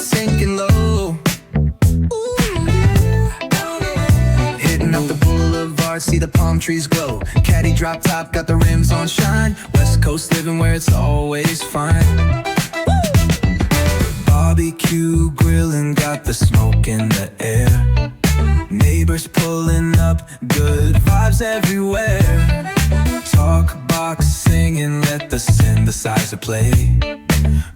sinking low. Hitting up the boulevard, see the palm trees glow. Caddy drop top, got the rims on shine. West Coast living where it's always fine. Barbecue grilling, got the smoke in the air. Neighbors pulling up, good vibes everywhere. Talk box singing, let the synthesizer play.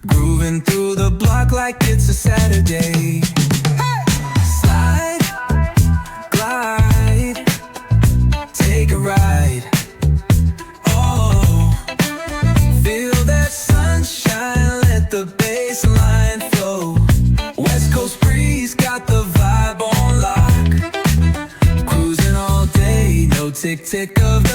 Grooving through the block like it's a Saturday. Slide, glide, take a ride. Oh, feel that sunshine, let the bass line flow. West Coast breeze, got the vibe on lock. Cruising all day, no tick-tick of the